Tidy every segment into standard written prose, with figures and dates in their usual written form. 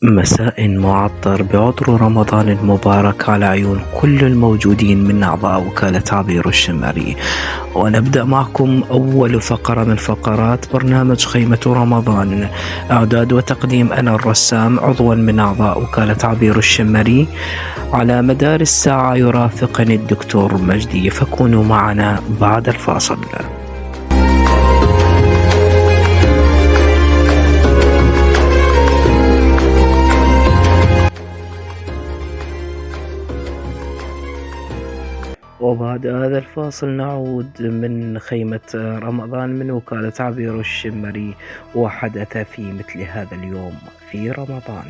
مساء معطر بعطر رمضان المبارك على عيون كل الموجودين من أعضاء وكالة عبير الشمالي. ونبدأ معكم أول فقرة من فقرات برنامج خيمة رمضان. إعداد وتقديم أنا الرسام عضوا من أعضاء وكالة عبير الشمالي. على مدار الساعة يرافقني الدكتور مجدي، فكونوا معنا بعد الفاصل. وبعد هذا الفاصل نعود من خيمة رمضان من وكالة عبير الشمري. وحدث في مثل هذا اليوم في رمضان.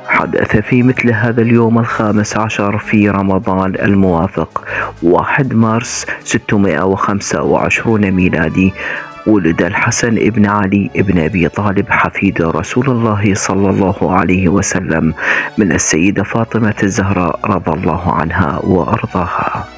حدث في مثل هذا اليوم 15 في رمضان الموافق 1 مارس 625 ميلادي، ولد الحسن ابن علي ابن أبي طالب حفيد رسول الله صلى الله عليه وسلم من السيدة فاطمة الزهراء رضي الله عنها وأرضاها.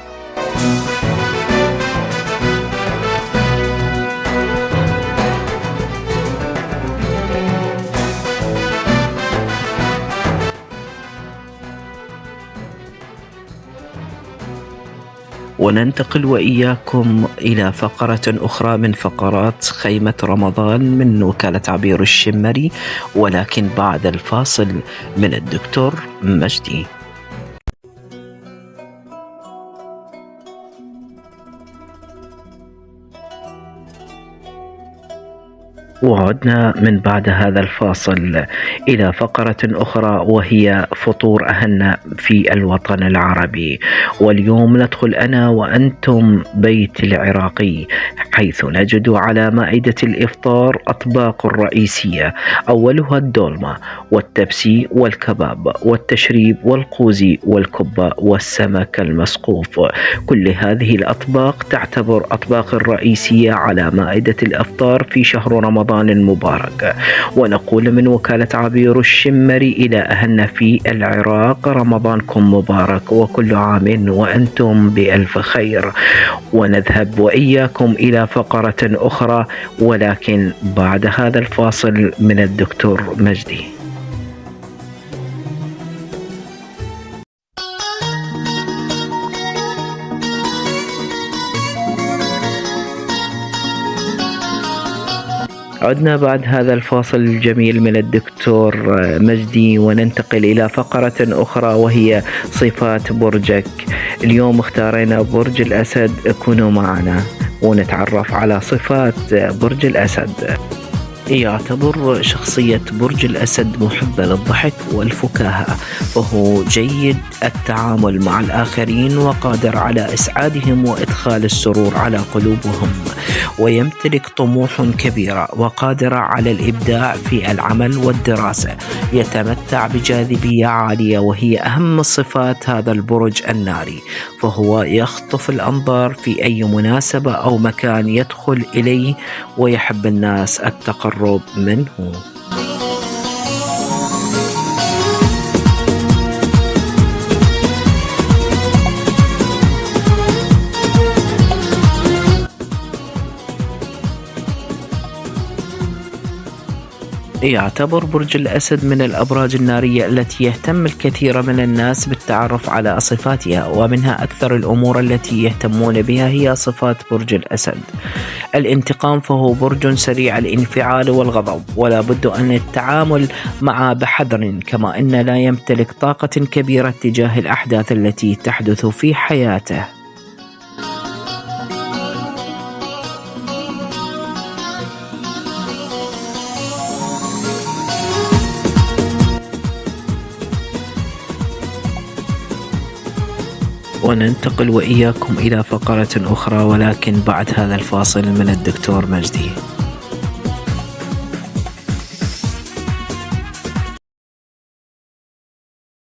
وننتقل وإياكم إلى فقرة أخرى من فقرات خيمة رمضان من وكالة عبير الشمري، ولكن بعد الفاصل من الدكتور مجدي. وعدنا من بعد هذا الفاصل إلى فقرة أخرى، وهي فطور أهلنا في الوطن العربي. واليوم ندخل أنا وأنتم بيت العراقي، حيث نجد على مائدة الإفطار أطباق رئيسية، أولها الدولمة والتبسي والكباب والتشريب والقوزي والكبة والسمك المسقوف. كل هذه الأطباق تعتبر أطباق رئيسية على مائدة الإفطار في شهر رمضان المبارك. ونقول من وكالة عبير الشمري إلى أهلنا في العراق: رمضانكم مبارك وكل عام وأنتم بألف خير. ونذهب وإياكم إلى فقرة أخرى، ولكن بعد هذا الفاصل من الدكتور مجدي. عدنا بعد هذا الفاصل الجميل من الدكتور مجدي، وننتقل إلى فقرة أخرى وهي صفات برجك. اليوم اختارينا برج الأسد. كونوا معنا ونتعرف على صفات برج الأسد. يعتبر شخصية برج الأسد محبة للضحك والفكاهة، وهو جيد التعامل مع الآخرين وقادر على إسعادهم وإدخال السرور على قلوبهم، ويمتلك طموح كبيرة وقادر على الإبداع في العمل والدراسة. يتمتع بجاذبية عالية، وهي أهم صفات هذا البرج الناري، فهو يخطف الأنظار في أي مناسبة أو مكان يدخل إليه، ويحب الناس التقرب منه. يعتبر برج الأسد من الأبراج النارية التي يهتم الكثير من الناس بالتعرف على صفاتها، ومنها أكثر الأمور التي يهتمون بها هي صفات برج الأسد. الانتقام، فهو برج سريع الانفعال والغضب، ولا بد أن التعامل معه بحذر، كما أن لا يمتلك طاقة كبيرة تجاه الأحداث التي تحدث في حياته. وننتقل وإياكم إلى فقرة أخرى، ولكن بعد هذا الفاصل من الدكتور مجدي.